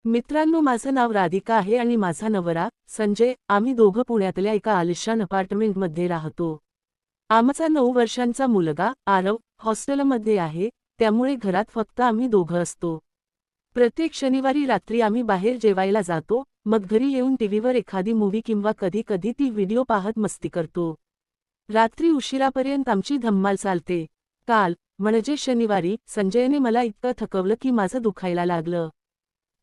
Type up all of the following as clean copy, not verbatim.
मित्रांनो, माझं नाव राधिका आहे आणि माझा नवरा संजय, आम्ही दोघं पुण्यातल्या एका आलिशान अपार्टमेंटमध्ये राहतो. आमचा 9 वर्षांचा मुलगा आरव हॉस्टेलमध्ये आहे, त्यामुळे घरात फक्त आम्ही दोघं असतो. प्रत्येक शनिवारी रात्री आम्ही बाहेर जेवायला जातो, मग घरी येऊन टीव्हीवर एखादी मूव्ही किंवा कधी-कधी ती व्हिडिओ पाहत मस्ती करतो. रात्री उशिरापर्यंत आमची धम्माल चालते. काल, म्हणजे शनिवारी, संजयने मला इतकं थकवलं की माझं दुखायला लागलं.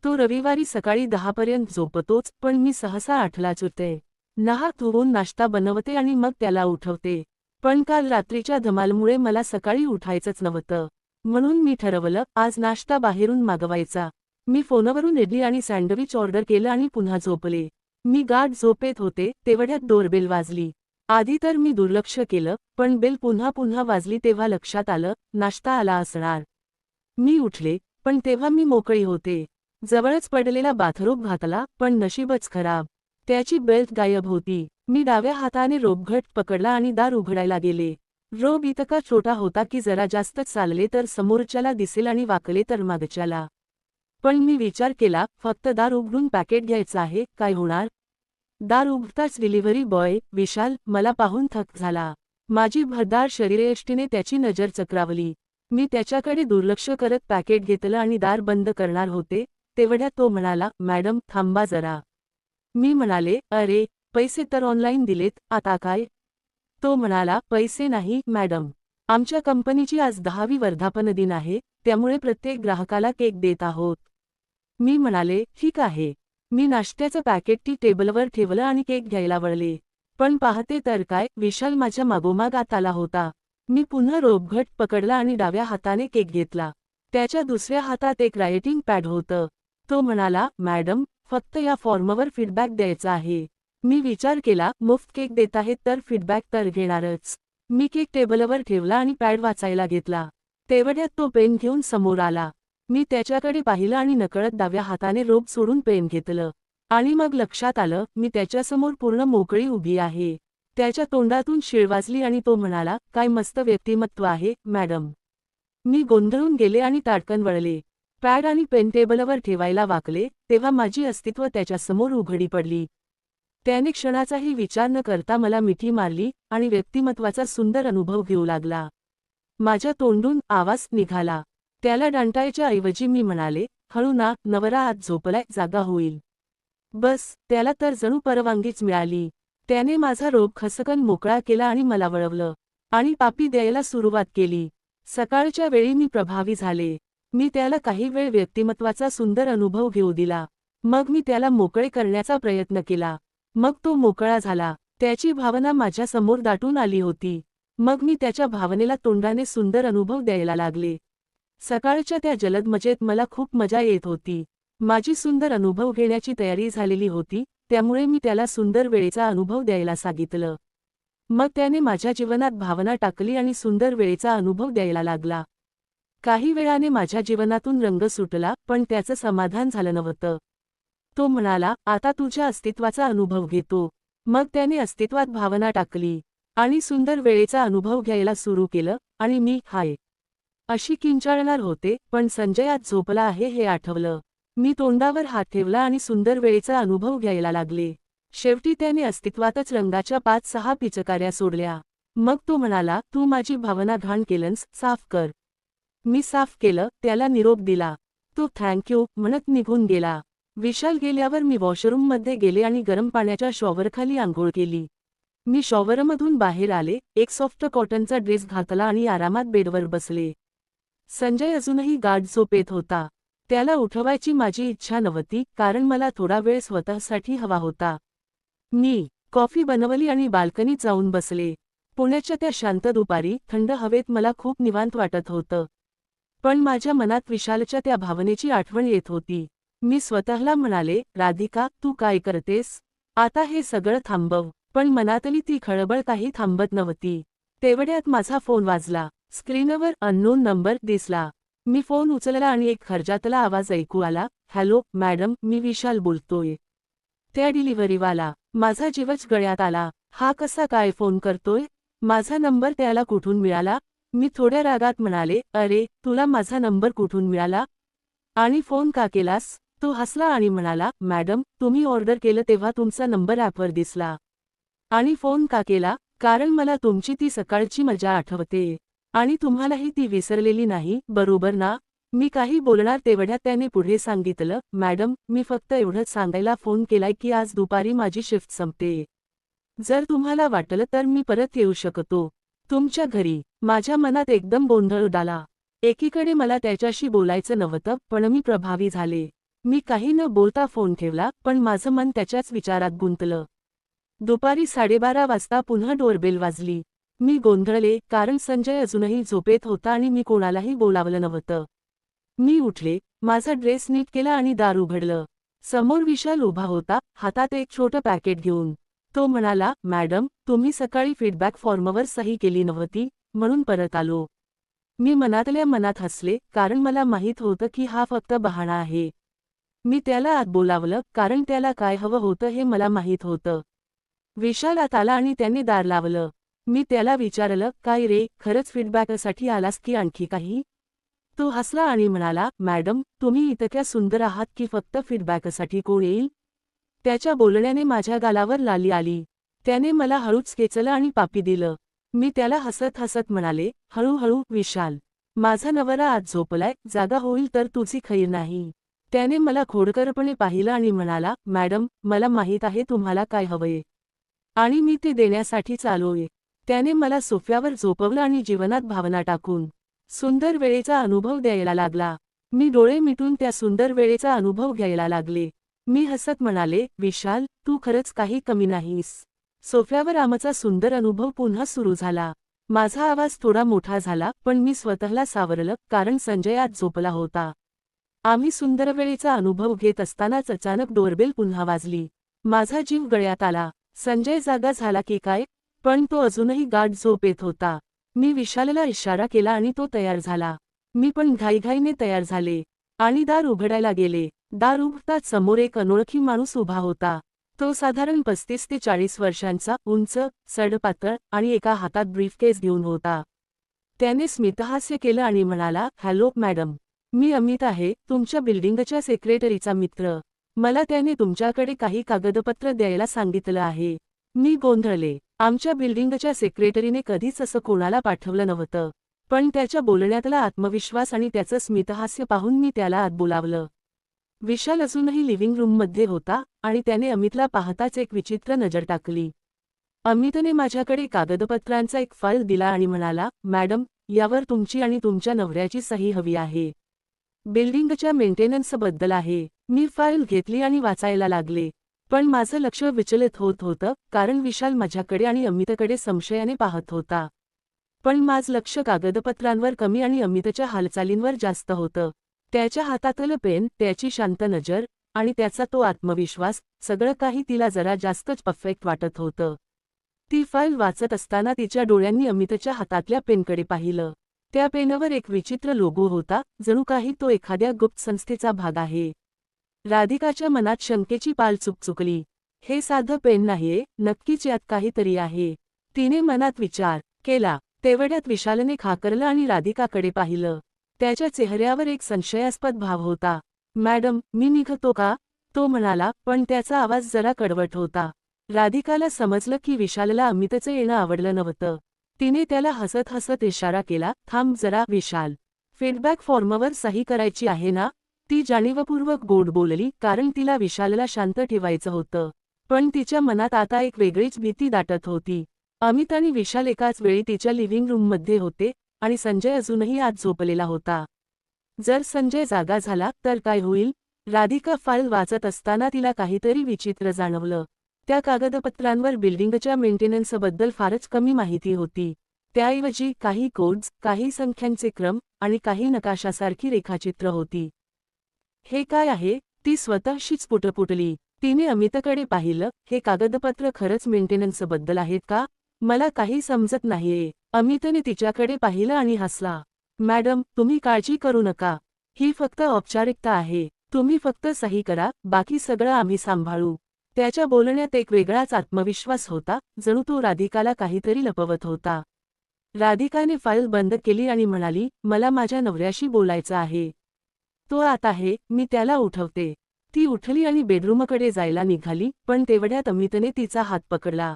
तो रविवारी सकाळी 10 पर्यंत झोपतोच, पण मी सहसा 8लाच उठते. नहा धुवून नाश्ता बनवते आणि मग त्याला उठवते. पण काल रात्रीच्या धमालमुळे मला सकाळी उठायचंच नव्हतं. म्हणून मी ठरवलं, आज नाश्ता बाहेरून मागवायचा. मी फोनवरून इडली आणि सँडविच ऑर्डर केलं आणि पुन्हा झोपले. मी गाढ झोपेत होते, तेवढ्यात डोरबेल वाजली. आधी तर मी दुर्लक्ष केलं, पण बेल पुन्हा पुन्हा वाजली तेव्हा लक्षात आलं, नाश्ता आला असणार. मी उठले, पण तेव्हा मी मोकळी होते. जवळच पडलेला बाथरोब घातला, पण नशीबच खराब. त्याची बेल्ट गायब होती. मी डाव्या हाताने रोब घट्ट पकडला आणि दार उघडायला गेले. रोब इतका छोटा होता की जरा जास्त चालले तर समोरच्याला दिसेल आणि वाकले तर मागच्याला. पण मी विचार केला, फक्त दार उघडून पॅकेट घ्यायचं आहे, काय होणार? दार उघडताच डिलिव्हरी बॉय विशाल मला पाहून थक्क झाला. माझी भरदार शरीरयष्टीने त्याची नजर चक्रावली. मी त्याच्याकडे दुर्लक्ष करत पॅकेट घेतलं आणि दार बंद करणार होते, तेवढ्यात तो म्हणाला, मॅडम थांबा जरा. मी म्हणाले, अरे, पैसे तर ऑनलाईन दिलेत, आता काय? तो म्हणाला, पैसे नाही मॅडम. आमच्या कंपनीची आज 10वी वर्धापन दिन आहे, त्यामुळे प्रत्येक ग्राहकाला केक देत आहोत. मी म्हणाले, ठीक आहे. मी नाश्त्याचं पॅकेट टी टेबलवर ठेवलं आणि केक घ्यायला वळले. पण पाहते तर काय, विशाल माझ्या मागोमाग आत आला होता. मी पुन्हा रोब घट्ट पकडला आणि डाव्या हाताने केक घेतला. त्याच्या दुसऱ्या हातात एक रायटिंग पॅड होतं. तो म्हणाला, मॅडम, फक्त या फॉर्मवर फीडबॅक द्यायचा आहे. मी विचार केला, मुफ्त केक देत आहेत तर फीडबॅक तर घेणारच. मी केक टेबलवर ठेवला आणि पॅड वाचायला घेतला. तेवढ्यात तो पेन घेऊन समोर आला. मी त्याच्याकडे पाहिलं आणि नकळत डाव्या हाताने रोब सोडून पेन घेतलं. आणि मग लक्षात आलं, मी त्याच्यासमोर पूर्ण मोकळी उभी आहे. त्याच्या तोंडातून शिळ वाजली आणि तो म्हणाला, काय मस्त व्यक्तिमत्व आहे, मॅडम. मी गोंधळून गेले आणि ताडकन वळले. पॅड आणि पेन टेबलवर ठेवायला वाकले, तेव्हा माझी अस्तित्व त्याच्यासमोर उघडी पडली. त्याने क्षणाचाही विचार न करता मला मिठी मारली आणि व्यक्तिमत्वाचा सुंदर अनुभव घेऊ लागला. माझ्या तोंडून आवाज निघाला. त्याला डांटायच्या ऐवजी मी म्हणाले, हळू ना, नवरा आत झोपलाय, जागा होईल. बस, त्याला तर जणू परवानगीच मिळाली. त्याने माझा रोब खसकन मोकळा केला आणि मला वळवलं. आणि पापी द्यायला सुरुवात केली. सकाळच्या वेळी मी प्रभावी झाले. मी त्याला काही वेळ व्यक्तिमत्वाचा सुंदर अनुभव घेऊ दिला. मग मी त्याला मोकळे करण्याचा प्रयत्न केला. मग तो मोकळा झाला. त्याची भावना माझ्या समोर दाटून आली होती. मग मी त्याच्या भावनेला तोंडाने सुंदर अनुभव द्यायला लागले. सकाळच्या त्या जलद मजेत मला खूप मजा येत होती. माझी सुंदर अनुभव घेण्याची तयारी झालेली होती, त्यामुळे मी त्याला सुंदर वेळेचा अनुभव द्यायला सांगितलं. मग त्याने माझ्या जीवनात भावना टाकली आणि सुंदर वेळेचा अनुभव द्यायला लागला. काही वेळाने माझ्या जीवनातून रंग सुटला, पण त्याचं समाधान झालं नव्हतं. तो म्हणाला, आता तुझ्या अस्तित्वाचा अनुभव घेतो. मग त्याने अस्तित्वात भावना टाकली आणि सुंदर वेळेचा अनुभव घ्यायला सुरू केलं आणि मी हाय अशी किंचाळणार होते, पण संजय आत झोपला आहे हे आठवलं. मी तोंडावर हात ठेवला आणि सुंदर वेळेचा अनुभव घ्यायला लागले. शेवटी त्याने अस्तित्वातच रंगाच्या 5-6 पिचकाऱ्या सोडल्या. मग तो म्हणाला, तू माझी भावना घाण केलंस, साफ कर. मी साफ केलं, त्याला निरोप दिला. तो थँक्यू म्हणत निघून गेला. विशाल गेल्यावर मी वॉशरूममध्ये गेले आणि गरम पाण्याच्या शॉवरखाली आंघोळ केली. मी शॉवरमधून बाहेर आले, एक सॉफ्ट कॉटनचा ड्रेस घातला आणि आरामात बेडवर बसले. संजय अजूनही गाढ झोपेत होता. त्याला उठवायची माझी इच्छा नव्हती, कारण मला थोडा वेळ स्वतःसाठी हवा होता. मी कॉफी बनवली आणि बाल्कनीत जाऊन बसले. पुण्याच्या त्या शांत दुपारी थंड हवेत मला खूप निवांत वाटत होतं. पण माझ्या मनात विशालच्या त्या भावनेची आठवण येत होती. मी स्वतःला म्हणाले, राधिका, तू काय करतेस? आता हे सगळं थांबव. पण मनातली ती खळबळ काही थांबत नव्हती. तेवढ्यात माझा फोन वाजला. स्क्रीनवर अननोन नंबर दिसला. मी फोन उचलला आणि एक खर्जातला आवाज ऐकू आला, हॅलो मॅडम, मी विशाल बोलतोय. त्या डिलिव्हरीवाला. माझा जीवच गळ्यात आला. हा कसा काय फोन करतोय? माझा नंबर त्याला कुठून मिळाला? मी थोड्या रागात म्हणाले, अरे, तुला माझा नंबर कुठून मिळाला? आणि फोन का केलास? तो हसला आणि म्हणाला, मॅडम, तुम्ही ऑर्डर केलं तेव्हा तुमचा नंबर ॲपवर दिसला. आणि फोन का केला? कारण मला तुमची ती सकाळची मजा आठवते. आणि तुम्हालाही ती विसरलेली नाही, बरोबर ना? मी काही बोलणार तेवढ्यात त्याने पुढे सांगितलं, मॅडम, मी फक्त एवढंच सांगायला फोन केलाय की आज दुपारी माझी शिफ्ट संपते. जर तुम्हाला वाटलं तर मी परत येऊ शकतो तुमच्या घरी. माझ्या मनात एकदम गोंधळ उडाला. एकीकडे मला त्याच्याशी बोलायचं नव्हतं, पण मी प्रभावी झाले. मी काही न बोलता फोन ठेवला, पण माझं मन त्याच्याच विचारात गुंतलं. दुपारी 12:30 वाजता पुन्हा डोरबेल वाजली. मी गोंधळले, कारण संजय अजूनही झोपेत होता आणि मी कोणालाही बोलावलं नव्हतं. मी उठले, माझा ड्रेस नीट केला आणि दार उघडलं. समोर विशाल उभा होता, हातात एक छोटं पॅकेट घेऊन. तो म्हणाला, मॅडम, तुम्ही सकाळी फीडबॅक फॉर्मवर सही केली नव्हती, म्हणून परत आलो. मी मनातल्या मनात हसले, कारण मला माहीत होतं की हा फक्त बहाणा आहे. मी त्याला आत बोलावलं, कारण त्याला काय हवं होतं हे मला माहीत होतं. विशाल आत आला आणि त्याने दार लावलं. मी त्याला विचारलं, काय रे, खरंच फीडबॅकसाठी आलास की आणखी काही? तो हसला आणि म्हणाला, मॅडम, तुम्ही इतक्या सुंदर आहात की फक्त फीडबॅकसाठी कोण येईल? त्याच्या बोलण्याने माझ्या गालावर लाली आली. त्याने मला हळूच खेचलं आणि पापी दिलं. मी त्याला हसत हसत म्हणाले, हळूहळू, विशाल. माझा नवरा आज झोपलाय, जागा होईल तर तुझी खैर नाही. त्याने मला खोडकरपणे पाहिलं आणि म्हणाला, मॅडम, मला माहीत आहे तुम्हाला काय हवंय. आणि मी ते देण्यासाठीच आलोय. त्याने मला सोफ्यावर झोपवलं आणि जीवनात भावना टाकून सुंदर वेळेचा अनुभव द्यायला लागला. मी डोळे मिटून त्या सुंदर वेळेचा अनुभव घ्यायला लागले. मी हसत म्हणाले, विशाल, तू खरंच काही कमी नाहीस. सोफ्यावर आमचा सुंदर अनुभव पुन्हा सुरू झाला. माझा आवाज थोडा मोठा झाला, पण मी स्वतःला सावरलं, कारण संजय आज झोपला होता. आम्ही सुंदर वेळेचा अनुभव घेत असतानाच अचानक डोरबेल पुन्हा वाजली. माझा जीव गळ्यात आला. संजय जागा झाला की काय? पण तो अजूनही गाढ झोपेत होता. मी विशालला इशारा केला आणि तो तयार झाला. मी पण घाईघाईने तयार झाले आणि दार उघडायला गेले. दार उघडताच समोर एक अनोळखी माणूस उभा होता. तो साधारण 35 ते 40 वर्षांचा, उंच, सडपातळ आणि एका हातात ब्रीफकेस घेऊन होता. त्याने स्मितहास्य केलं आणि म्हणाला, हॅलो मॅडम, मी अमित आहे, तुमच्या बिल्डिंगच्या सेक्रेटरीचा मित्र. मला त्याने तुमच्याकडे काही कागदपत्र द्यायला सांगितलं आहे. मी गोंधळले. आमच्या बिल्डिंगच्या सेक्रेटरीने कधीच असं कोणाला पाठवलं नव्हतं. पण त्याच्या बोलण्यातला आत्मविश्वास आणि त्याचं स्मितहास्य पाहून मी त्याला आत बोलावलं. विशाल अजूनही लिव्हिंग रूममध्ये होता आणि त्याने अमितला पाहताच एक विचित्र नजर टाकली. अमितने माझ्याकडे कागदपत्रांचा एक फाईल दिला आणि म्हणाला, मॅडम, यावर तुमची आणि तुमच्या नवऱ्याची सही हवी आहे. बिल्डिंगच्या मेंटेनन्सबद्दल आहे. मी फाईल घेतली आणि वाचायला लागले. पण माझं लक्ष विचलित होत होतं, कारण विशाल माझ्याकडे आणि अमितकडे संशयाने पाहत होता. पण माझं लक्ष कागदपत्रांवर कमी आणि अमितच्या हालचालींवर जास्त होतं. त्याच्या हातातलं पेन, त्याची शांत नजर आणि त्याचा तो आत्मविश्वास, सगळं काही तिला जरा जास्तच परफेक्ट वाटत होतं. ती फाईल वाचत असताना तिच्या डोळ्यांनी अमितच्या हातातल्या पेनकडे पाहिलं. त्या पेनवर एक विचित्र लोगो होता, जणू काही तो एखाद्या गुप्त संस्थेचा भाग आहे. राधिकाच्या मनात शंकेची पाल चुकचुकली. हे साधं पेन नाहीये, नक्कीच यात काहीतरी आहे. तिने मनात विचार केला. तेवढ्यात विशालने खाकरलं आणि राधिकाकडे पाहिलं. त्याच्या चेहऱ्यावर एक संशयास्पद भाव होता. मॅडम, मी निघतो का? तो म्हणाला, पण त्याचा आवाज जरा कडवट होता. राधिकाला समजलं की विशालला अमितचं येणं आवडलं नव्हतं. तिने त्याला हसत हसत इशारा केला, थांब जरा विशाल. फीडबॅक फॉर्मवर सही करायची आहे ना? ती जाणीवपूर्वक गोड बोलली, कारण तिला विशालला शांत ठेवायचं होतं. पण तिच्या मनात आता एक वेगळीच भीती दाटत होती. अमित आणि विशाल एकाच वेळी तिच्या लिव्हिंग रूममध्ये होते आणि संजय अजूनही आत झोपलेला होता. जर संजय जागा झाला तर काय होईल? राधिका फाईल वाचत असताना तिला काहीतरी विचित्र जाणवलं. त्या कागदपत्रांवर बिल्डिंगच्या मेंटेनन्सबद्दल फारच कमी माहिती होती. त्याऐवजी काही कोड्स, काही संख्यांचे क्रम आणि काही नकाशासारखी रेखाचित्र होती. हे काय आहे? ती स्वतःशीच पुटपुटली. तिने अमितकडे पाहिलं, हे कागदपत्र खरंच मेंटेनन्सबद्दल आहेत का? मला काही समजत नाहीये. अमितने तिच्याकडे पाहिलं आणि हसला. मॅडम, तुम्ही काळजी करू नका. ही फक्त औपचारिकता आहे. तुम्ही फक्त सही करा, बाकी सगळं आम्ही सांभाळू. त्याच्या बोलण्यात एक वेगळाच आत्मविश्वास होता, जणू तो राधिकाला काहीतरी लपवत होता. राधिकाने फाईल बंद केली आणि म्हणाली, मला माझ्या नवऱ्याशी बोलायचं आहे. तो आत आहे, मी त्याला उठवते. ती उठली आणि बेडरूमकडे जायला निघाली, पण तेवढ्यात अमितने तिचा हात पकडला.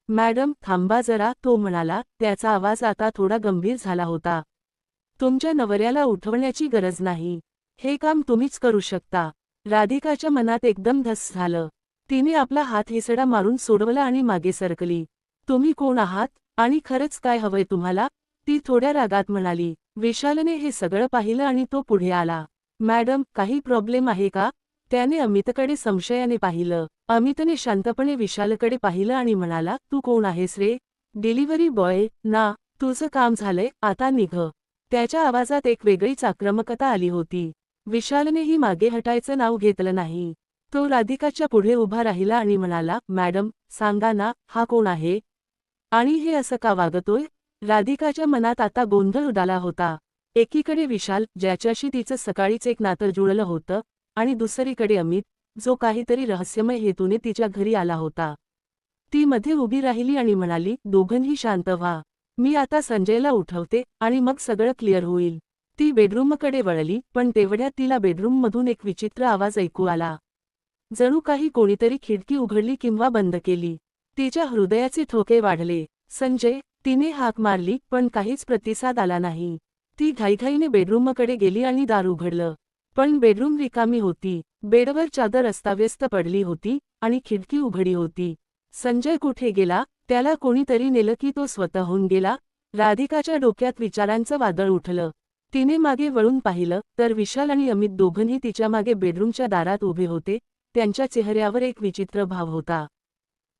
मॅडम थांबा जरा, तो म्हणाला, त्याचा आवाज आता थोडा गंभीर झाला होता. तुमच्या नवऱ्याला उठवण्याची गरज नाही. हे काम तुम्हीच करू शकता. राधिकाच्या मनात एकदम धस झालं. तिने आपला हात हिसडा मारून सोडवला आणि मागे सरकली. तुम्ही कोण आहात आणि खरंच काय हवंय तुम्हाला? ती थोड्या रागात म्हणाली. विशालने हे सगळं पाहिलं आणि तो पुढे आला. मॅडम काही प्रॉब्लेम आहे का? त्याने अमितकडे संशयाने पाहिलं. अमितने शांतपणे विशालकडे पाहिलं आणि म्हणाला, तू कोण आहेस रे? डिलिव्हरी बॉय ना? तुझं काम झालंय, आता निघ. त्याच्या आवाजात एक वेगळीच आक्रमकता आली होती. विशालनेही मागे हटायचं नाव घेतलं नाही. तो राधिकाच्या पुढे उभा राहिला आणि म्हणाला, मॅडम सांगा ना, हा कोण आहे आणि हे असं का वागतोय? राधिकाच्या मनात आता गोंधळ उडाला होता. एकीकडे विशाल, ज्याच्याशी तिचं सकाळीच एक नातं जुळलं होतं, आणि दुसरीकडे अमित, जो काहीतरी रहस्यमय हेतूने तिच्या घरी आला होता. ती मध्ये उभी राहिली आणि म्हणाली, दोघंही शांत व्हा. मी आता संजयला उठवते आणि मग सगळं क्लिअर होईल. ती बेडरूमकडे वळली, पण तेवढ्यात तिला बेडरूममधून एक विचित्र आवाज ऐकू आला. जणू काही कोणीतरी खिडकी उघडली किंवा बंद केली. तिच्या हृदयाचे ठोके वाढले. संजय, तिने हाक मारली, पण काहीच प्रतिसाद आला नाही. ती घाईघाईने बेडरूमकडे गेली आणि दार उघडलं. पण बेडरूम रिकामी होती. बेडवर चादर अस्ताव्यस्त पडली होती आणि खिडकी उघडी होती. संजय कुठे गेला? त्याला कोणीतरी नेलं की तो स्वतःहून गेला? राधिकाच्या डोक्यात विचारांचं वादळ उठलं. तिने मागे वळून पाहिलं, तर विशाल आणि अमित दोघंही तिच्या मागे बेडरूमच्या दारात उभे होते. त्यांच्या चेहऱ्यावर एक विचित्र भाव होता.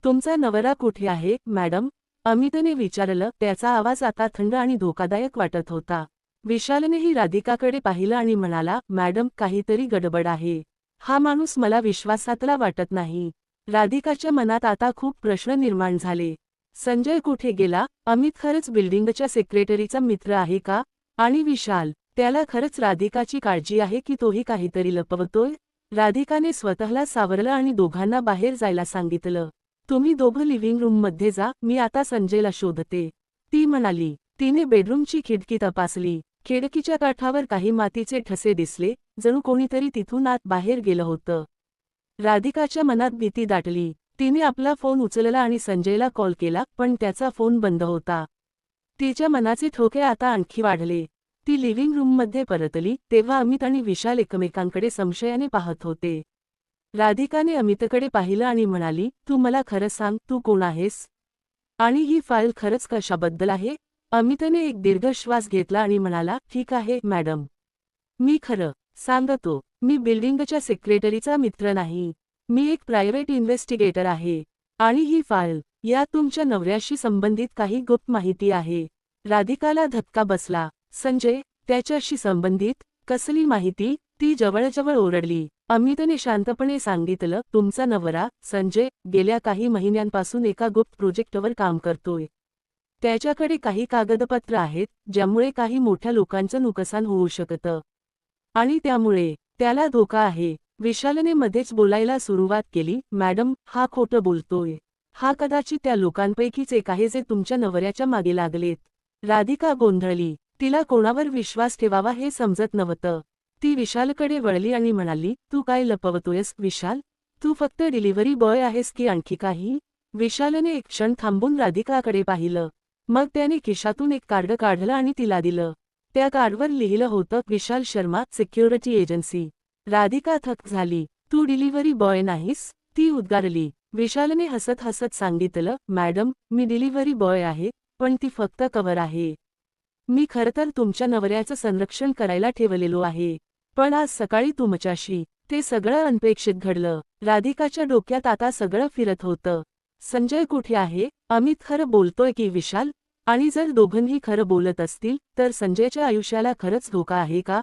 तुमचा नवरा कुठे आहे, मॅडम? अमितने विचारलं. त्याचा आवाज आता थंड आणि धोकादायक वाटत होता. विशालनेही राधिकाकडे पाहिलं आणि म्हणाला, मॅडम काहीतरी गडबड आहे. हा माणूस मला विश्वासातला वाटत नाही. राधिकाच्या मनात आता खूप प्रश्न निर्माण झाले. संजय कुठे गेला? अमित खरंच बिल्डिंगच्या सेक्रेटरीचा मित्र आहे का? आणि विशाल, त्याला खरंच राधिकाची काळजी आहे की तोही काहीतरी लपवतोय? राधिकाने स्वतःला सावरलं आणि दोघांना बाहेर जायला सांगितलं. तुम्ही दोघं लिव्हिंग रूममध्ये जा, मी आता संजयला शोधते, ती म्हणाली. तिने बेडरूमची खिडकी तपासली. खिडकीच्या काठावर काही मातीचे ठसे दिसले, जणू कोणीतरी तिथून आत बाहेर गेलं होतं. राधिकाच्या मनात भीती दाटली. तिने आपला फोन उचलला आणि संजयला कॉल केला, पण त्याचा फोन बंद होता. तिच्या मनाचे ठोके आता आणखी वाढले. ती लिव्हिंग रूममध्ये परतली, तेव्हा अमित आणि विशाल एकमेकांकडे संशयाने पाहत होते. राधिकाने अमितकडे पाहिलं आणि म्हणाली, तू मला खरं सांग, तू कोण आहेस? आणि ही फाईल खरंच कशाबद्दल आहे? अमितने एक दीर्घ श्वास घेतला आणि म्हणाला, ठीक आहे मॅडम. मी खरं सांगतो, मी बिल्डिंगच्या सेक्रेटरीचा मित्र नाही. मी एक प्रायव्हेट इन्व्हेस्टिगेटर आहे. आणि ही फाईल, यात तुमच्या नवऱ्याशी संबंधित काही गुप्त माहिती आहे. राधिकाला धक्का बसला. संजय, त्याच्याशी संबंधित कसली माहिती? ती जवळजवळ ओरडली. अमितने शांतपणे सांगितलं, तुमचा नवरा, संजय, गेल्या काही महिन्यांपासून एका गुप्त प्रोजेक्टवर काम करतोय. त्याच्याकडे काही कागदपत्र आहेत, ज्यामुळे काही मोठ्या लोकांचं नुकसान होऊ शकतं. आणि त्यामुळे त्याला धोका आहे. विशालने मध्येच बोलायला सुरुवात केली, मॅडम, हा खोटं बोलतोय. हा कदाचित त्या लोकांपैकीच एक आहे जे तुमच्या नवऱ्याच्या मागे लागलेत. राधिका गोंधळली. तिला कोणावर विश्वास ठेवावा हे समजत नव्हतं. ती विशालकडे वळली आणि म्हणाली, तू काय लपवतोयस विशाल? तू फक्त डिलिव्हरी बॉय आहेस की आणखी काही? विशालने एक क्षण थांबून राधिकाकडे पाहिलं. मग त्याने खिशातून एक कार्ड काढलं आणि तिला दिलं. त्या कार्डवर लिहिलं होतं, विशाल शर्मा, सिक्युरिटी एजन्सी. राधिका थक्क झाली. तू डिलिव्हरी बॉय नाहीस? ती उद्गारली. विशालने हसत हसत सांगितलं, मॅडम, मी डिलिव्हरी बॉय आहे, पण ती फक्त कव्हर आहे. मी खरंतर तुमच्या नवऱ्याचं संरक्षण करायला ठेवलेलो आहे. पण आज सकाळी तुमच्याशी ते सगळं अनपेक्षित घडलं. राधिकाच्या डोक्यात आता सगळं फिरत होतं. संजय कुठे आहे? अमित खरं बोलतोय की विशाल? आणि जर दोघंही खरं बोलत असतील, तर संजयच्या आयुष्याला खरंच धोका आहे का?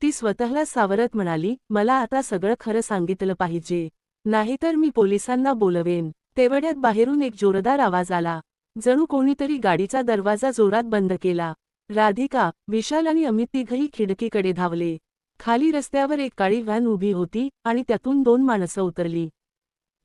ती स्वतःला सावरत म्हणाली, मला आता सगळं खरं सांगितलं पाहिजे. नाहीतर मी पोलिसांना बोलवेन. तेवढ्यात बाहेरून एक जोरदार आवाज आला. जणू कोणीतरी गाडीचा दरवाजा जोरात बंद केला. राधिका, विशाल आणि अमित तिघही खिडकीकडे धावले. खाली रस्त्यावर एक काळी व्हॅन उभी होती आणि त्यातून दोन माणसं उतरली.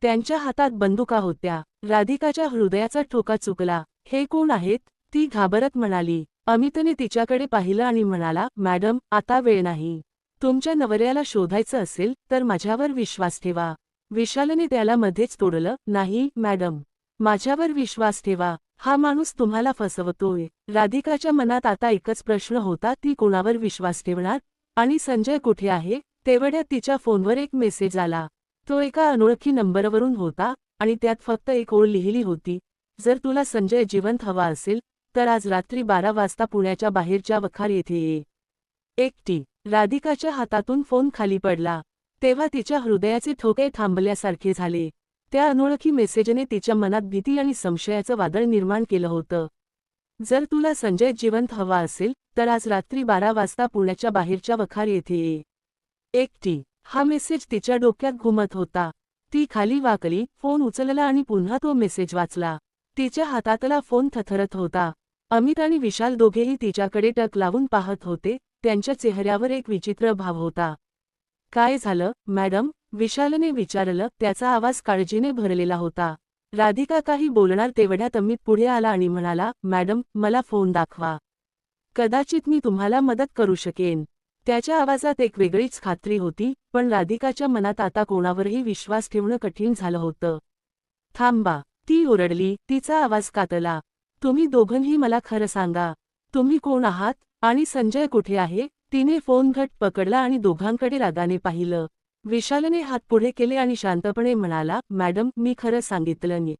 त्यांच्या हातात बंदुका होत्या. राधिकाच्या हृदयाचा ठोका चुकला. हे कोण आहेत? ती घाबरत म्हणाली. अमितने तिच्याकडे पाहिलं आणि म्हणाला, मॅडम, आता वेळ नाही. तुमच्या नवऱ्याला शोधायचं असेल तर माझ्यावर विश्वास ठेवा. विशालने त्याला मध्येच तोडलं. नाही मॅडम, माझ्यावर विश्वास ठेवा. हा माणूस तुम्हाला फसवतोय. राधिकाच्या मनात आता एकच प्रश्न होता, ती कोणावर विश्वास ठेवणार? आणि संजय कुठे आहे? तेवढ्यात तिच्या फोनवर एक मेसेज आला. तो एका अनोळखी नंबरवरून होता आणि त्यात फक्त एक ओळ लिहिली होती. जर तुला संजय जिवंत हवा असेल तर आज रात्री 12 वाजता पुण्याच्या बाहेरच्या वखार येथे ये. एकटी. राधिकाच्या हातातून फोन खाली पडला तेव्हा तिच्या हृदयाचे ठोके थांबल्यासारखे झाले. त्या अनोळखी मेसेजने तिच्या मनात भीती आणि संशयाचं वादळ निर्माण केलं होतं. जर तुला संजय जिवंत हवा असेल तर आज रात्री 12 वाजता पुण्याच्या बाहेरच्या वखार येथे ये. एकटी. हा मेसेज तिच्या डोक्यात घुमत होता. ती खाली वाकली, फोन उचलला आणि पुन्हा तो मेसेज वाचला. तिच्या हातातला फोन थरथरत होता. अमित आणि विशाल दोघेही तिच्याकडे टक लावून पाहत होते. त्यांच्या चेहऱ्यावर एक विचित्र भाव होता. काय झालं मॅडम? विशालने विचारलं. त्याचा आवाज काळजीने भरलेला होता. राधिका काही बोलणार तेवढ्यात अमित पुढे आला आणि म्हणाला, मॅडम, मला फोन दाखवा. कदाचित मी तुम्हाला मदत करू शकेन. त्याच्या आवाजात एक वेगळीच खात्री होती, पण राधिकाच्या मनात आता कोणावरही विश्वास ठेवणं कठीण झालं होतं. थांबा, ती ओरडली. तिचा आवाज कातला. तुम्ही दोघंही मला खरं सांगा. तुम्ही कोण आहात आणि संजय कुठे आहे? तिने फोन घट्ट पकडला आणि दोघांकडे रागाने पाहिलं. विशालने हात पुढे केले आणि शांतपणे म्हणाला, मॅडम, मी खरं सांगितलं नाही.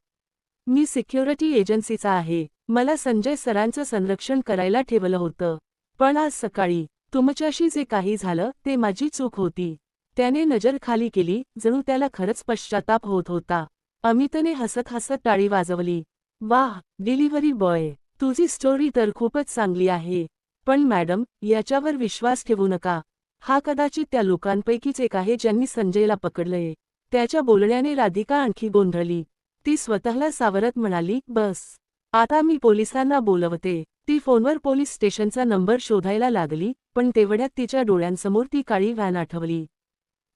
मी सिक्युरिटी एजन्सीचा आहे. मला संजय सरांचं संरक्षण करायला ठेवलं होतं. पण आज सकाळी तुमच्याशी जे काही झालं ते माझी चूक होती. त्याने नजर खाली केली, जणू त्याला खरंच पश्चाताप होत होता. अमितने हसत हसत टाळी वाजवली. वाह, डिलिव्हरी बॉय, तुझी स्टोरी तर खूपच चांगली आहे. पण मॅडम, याच्यावर विश्वास ठेवू नका. हा कदाचित त्या लोकांपैकीच एक आहे ज्यांनी संजयला पकडलंय. त्याच्या बोलण्याने राधिका आणखी गोंधळली. ती स्वतःला सावरत म्हणाली, बस, आता मी पोलिसांना बोलवते. ती फोनवर पोलीस स्टेशनचा नंबर शोधायला लागली, पण तेवढ्यात तिच्या डोळ्यांसमोर ती काळी व्हॅन आठवली.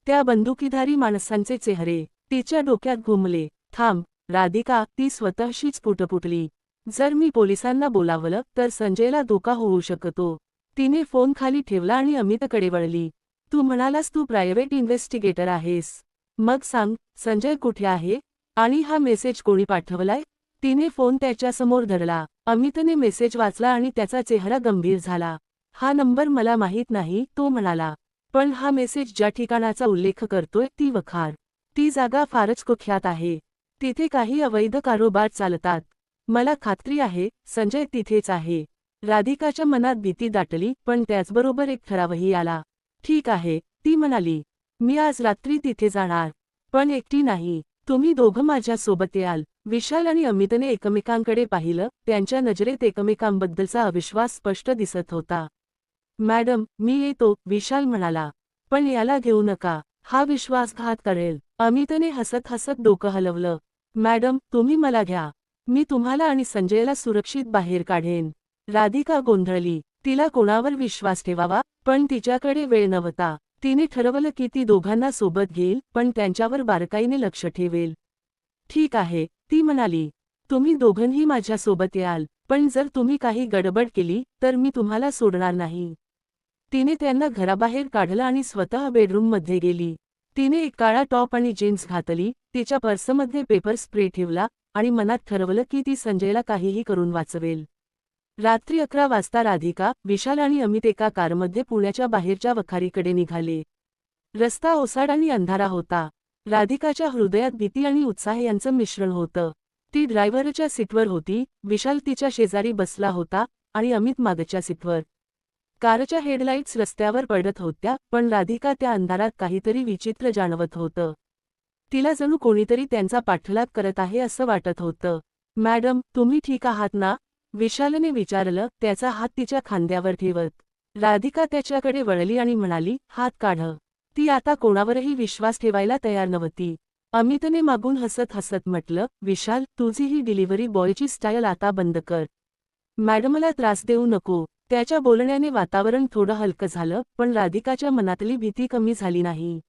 त्या बंदुकीधारी माणसांचे चेहरे तिच्या डोक्यात घुमले. थांब, राधिका, ती स्वतःशीच पुटपुटली. जर मी पोलिसांना बोलावलं तर संजयला धोका होऊ शकतो. तिने फोन खाली ठेवला आणि अमितकडे वळली. तू म्हणालास तू प्रायव्हेट इन्व्हेस्टिगेटर आहेस. मग सांग, संजय कुठे आहे आणि हा मेसेज कोणी पाठवलाय? तिने फोन त्याच्यासमोर धरला. अमितने मेसेज वाचला आणि त्याचा चेहरा गंभीर झाला. हा नंबर मला माहीत नाही, तो म्हणाला. पण हा मेसेज ज्या ठिकाणाचा उल्लेख करतोय ती वखार. ती जागा फारच कुख्यात आहे. तिथे काही अवैध कारोबार चालतात. मला खात्री आहे संजय तिथेच आहे. राधिकाच्या मनात भीती दाटली, पण त्याचबरोबर एक ठरावही आला. ठीक आहे, ती म्हणाली. मी आज रात्री तिथे जाणार. पण एकटी नाही. तुम्ही दोघं माझ्या सोबत याल. विशाल आणि अमितने एकमेकांकडे पाहिलं. त्यांच्या नजरेत एकमेकांबद्दलचा अविश्वास स्पष्ट दिसत होता. मॅडम, मी येतो, विशाल म्हणाला. पण याला घेऊ नका. हा विश्वासघात करेल. अमितने हसत हसत डोकं हलवलं. मॅडम, तुम्ही मला घ्या. मी तुम्हाला आणि संजयला सुरक्षित बाहेर काढेन. राधिका गोंधळली. तिला कोणावर विश्वास ठेवावा, पण तिच्याकडे वेळ नव्हता. तिने ठरवलं की ती दोघांना सोबत घेईल, पण त्यांच्यावर बारकाईने लक्ष ठेवेल. ठीक आहे, ती म्हणाली. तुम्ही दोघंही माझ्या सोबत याल, पण जर तुम्ही काही गडबड केली तर मी तुम्हाला सोडणार नाही. तिने त्यांना घराबाहेर काढलं आणि स्वतः बेडरूममध्ये गेली. तिने एक काळा टॉप आणि जीन्स घातली. तिच्या पर्समध्ये पेपर स्प्रे ठेवला आणि मनात ठरवलं की ती संजयला काहीही करून वाचवेल. रात्री 11 वाजता राधिका, विशाल आणि अमित एका कारमध्ये पुण्याच्या बाहेरच्या वखारीकडे निघाले. रस्ता ओसाड आणि अंधारा होता. राधिकाच्या हृदयात भीती आणि उत्साह यांचं मिश्रण होतं. ती ड्रायव्हरच्या सीटवर होती, विशाल तिच्या शेजारी बसला होता आणि अमित मागच्या सीटवर. कारच्या हेडलाईट्स रस्त्यावर पडत होत्या, पण राधिका त्या अंधारात काहीतरी विचित्र जाणवत होतं. तिला जणू कोणीतरी त्यांचा पाठलाग करत आहे असं वाटत होतं. मॅडम, तुम्ही ठीक आहात ना? विशालने विचारलं, त्याचा हात तिच्या खांद्यावर ठेवत. राधिका त्याच्याकडे वळली आणि म्हणाली, हात काढ. ती आता कोणावरही विश्वास ठेवायला तयार नव्हती. अमितने मागून हसत हसत म्हटलं, विशाल, तुझी ही डिलिव्हरी बॉयची स्टाईल आता बंद कर. मॅडमला त्रास देऊ नको. त्याच्या बोलण्याने वातावरण थोडं हलकं झालं, पण राधिकाच्या मनातली भीती कमी झाली नाही.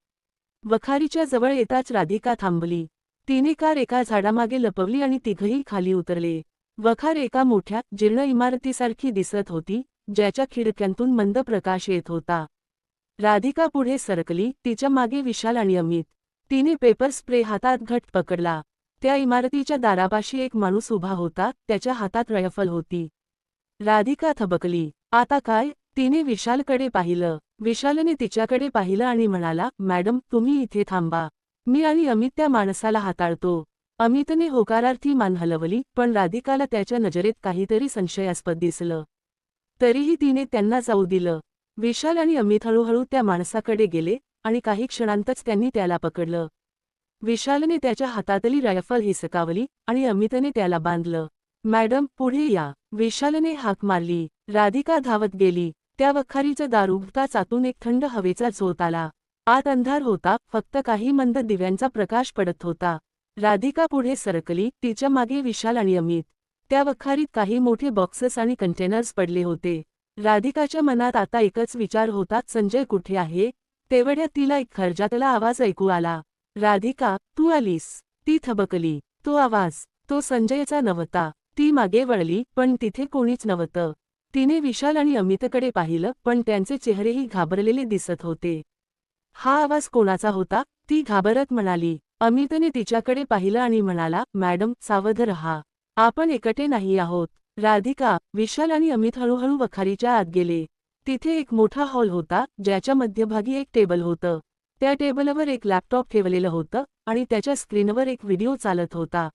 वखारीच्या जवळ येताच राधिका थांबली. तिने कार एका झाडामागे लपवली आणि तिघही खाली उतरले. वखार एका मोठ्या, जीर्ण इमारतीसारखी दिसत होती, ज्याच्या खिडक्यांतून मंद प्रकाश येत होता. राधिका पुढे सरकली, तिच्या मागे विशाल आणि अमित. तिने पेपर स्प्रे हातात घट्ट पकडला. त्या इमारतीच्या दारापाशी एक माणूस उभा होता, त्याच्या हातात रायफल होती. राधिका थबकली. आता काय? तिने विशालकडे पाहिलं. विशालने तिच्याकडे पाहिलं आणि म्हणाला, मॅडम तुम्ही इथे थांबा. मी आणि अमित त्या माणसाला हाताळतो. अमितने होकारार्थी मान हलवली, पण राधिकाला त्याच्या नजरेत काहीतरी संशयास्पद दिसलं. तरीही तिने त्यांना जाऊ दिलं. विशाल आणि अमित हळूहळू त्या माणसाकडे गेले आणि काही क्षणांतच त्यांनी त्याला पकडलं. विशालने त्याच्या हातातली रायफल हिसकावली आणि अमितने त्याला बांधलं. मॅडम पुढे या. विशालने हाक मारली. राधिका धावत गेली. त्या वखारीचं दार उघडताच आतून एक थंड हवेचा झोत आला. आत अंधार होता, फक्त काही मंद दिव्यांचा प्रकाश पडत होता. राधिका पुढे सरकली, तिच्या मागे विशाल आणि अमित. त्या वखारीत काही मोठे बॉक्सेस आणि कंटेनर्स पडले होते. राधिकाच्या मनात आता एकच विचार होता, संजय कुठे आहे? तेवढ्यात तिला एक खर्जातला आवाज ऐकू आला. राधिका, तू आलीस? ती थबकली. तो आवाज, तो संजयचा नव्हता. ती मागे वळली, पण तिथे कोणीच नव्हतं. तिने विशाल आणि अमितकडे पाहिलं, पण त्यांचे चेहरेही घाबरलेले दिसत होते. हा आवाज कोणाचा होता? ती घाबरत म्हणाली. अमितने तिच्याकडे पाहिलं आणि म्हणाला, मॅडम सावध रहा. आपण एकटे नाही आहोत. राधिका, विशाल आणि अमित हळूहळू वखारीच्या आत गेले. तिथे एक मोठा हॉल होता, ज्याच्या मध्यभागी एक टेबल होतं. त्या टेबलवर एक लॅपटॉप ठेवलेलं होतं आणि त्याच्या स्क्रीनवर एक व्हिडिओ चालत होता.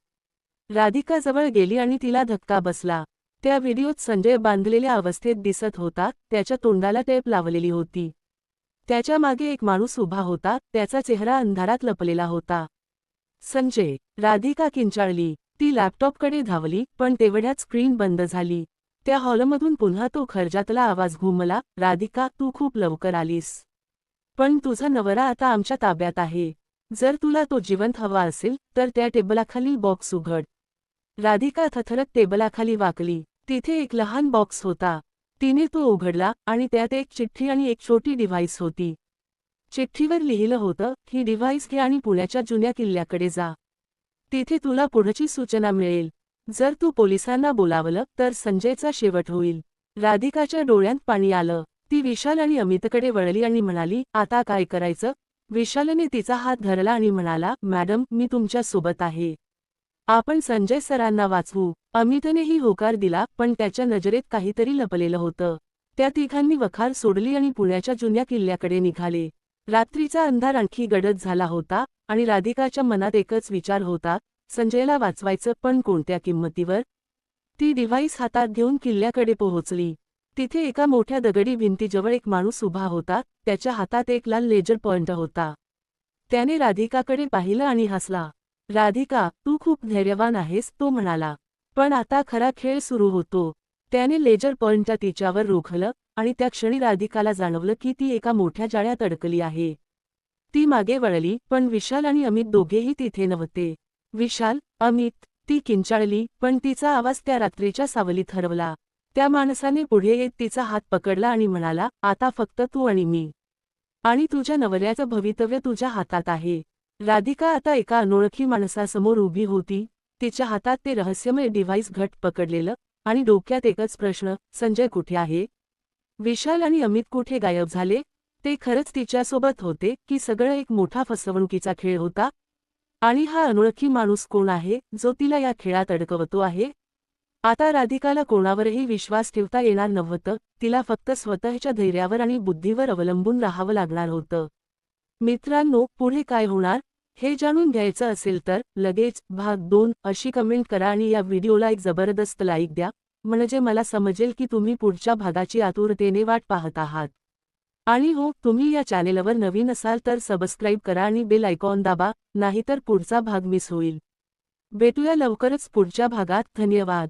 राधिका जवळ गेली आणि तिला धक्का बसला. त्या व्हिडिओत संजय बांधलेल्या अवस्थेत दिसत होता, त्याच्या तोंडाला टेप लावलेली होती. त्याच्या मागे एक माणूस उभा होता, त्याचा चेहरा अंधारात लपलेला होता. संजय. राधिका किंचाळली. ती लॅपटॉपकडे धावली, पण तेवढ्यात स्क्रीन बंद झाली. त्या हॉलमधून पुन्हा तो खर्जातला आवाज घुमला, राधिका तू खूप लवकर आलीस. पण तुझा नवरा आता आमच्या ताब्यात आहे. जर तुला तो जिवंत हवा असेल, तर त्या टेबलाखालील बॉक्स उघड. राधिका थरथरत टेबलाखाली वाकली. तिथे एक लहान बॉक्स होता. तिने तो उघडला आणि त्यात एक चिठ्ठी आणि एक छोटी डिव्हाइस होती. चिठ्ठीवर लिहिलं होतं, ही डिव्हाइस घे आणि पुण्याच्या जुन्या किल्ल्याकडे जा. तिथे तुला पुढची सूचना मिळेल. जर तू पोलिसांना बोलावलं तर संजयचा शेवट होईल. राधिकाच्या डोळ्यांत पाणी आलं. ती विशाल आणि अमितकडे वळली आणि म्हणाली, आता काय करायचं? विशालने तिचा हात धरला आणि म्हणाला, मॅडम मी तुमच्या सोबत आहे. आपण संजय सरांना वाचवू. अमितनेही होकार दिला, पण त्याच्या नजरेत काहीतरी लपलेलं होतं. त्या तिघांनी वखार सोडली आणि पुण्याच्या जुन्या किल्ल्याकडे निघाले. रात्रीचा अंधार आणखी गडद झाला होता आणि राधिकाच्या मनात एकच विचार होता, संजयला वाचवायचं, पण कोणत्या किंमतीवर? ती डिव्हाइस हातात घेऊन किल्ल्याकडे पोहोचली. तिथे एका मोठ्या दगडी भिंतीजवळ एक माणूस उभा होता, त्याच्या हातात एक लाल लेजर पॉइंटर होता. त्याने राधिकाकडे पाहिलं आणि हसला. राधिका, तू खूप धैर्यवान आहेस, तो म्हणाला. पण आता खरा खेळ सुरू होतो. त्याने लेजर पॉइंटर तिच्यावर रोखलं आणि त्या क्षणी राधिकाला जाणवलं की ती एका मोठ्या जाळ्यात अडकली आहे. ती मागे वळली, पण विशाल आणि अमित दोघेही तिथे नव्हते. विशाल, अमित, ती किंचाळली, पण तिचा आवाज त्या रात्रीच्या सावलीत हरवला. त्या माणसाने पुढे येत तिचा हात पकडला आणि म्हणाला, आता फक्त तू आणि मी. आणि तुझ्या नवऱ्याचं भवितव्य तुझ्या हातात आहे. राधिका आता एका अनोळखी माणसासमोर उभी होती. तिच्या हातात ते रहस्यमय डिव्हाइस घट्ट पकडलेलं आणि डोक्यात एकच प्रश्न, संजय कुठे आहे? विशाल आणि अमित कुठे गायब झाले? ते खरंच तिच्यासोबत होते की सगळं एक मोठा फसवणुकीचा खेळ होता? आणि हा अनोळखी माणूस कोण आहे, जो तिला या खेळात अडकवतो आहे? आता राधिकाला कोणावरही विश्वास ठेवता येणार नव्हतं. तिला फक्त स्वतःच्या धैर्यावर आणि बुद्धीवर अवलंबून राहावं लागणार होतं. मित्रांनो, पुढे काय होणार हे जाणून घ्यायचं असेल तर लगेच भाग 2 अशी कमेंट करा आणि या व्हिडिओला एक जबरदस्त लाईक द्या, म्हणजे मला समजेल की तुम्ही पुढच्या भागाची आतुरतेने वाट पाहत आहात. आणि हो, तुम्ही या चॅनेलवर नवीन असाल तर सबस्क्राईब करा आणि बेल आयकॉन दाबा, नाहीतर पुढचा भाग मिस होईल. भेटूया लवकरच पुढच्या भागात. धन्यवाद.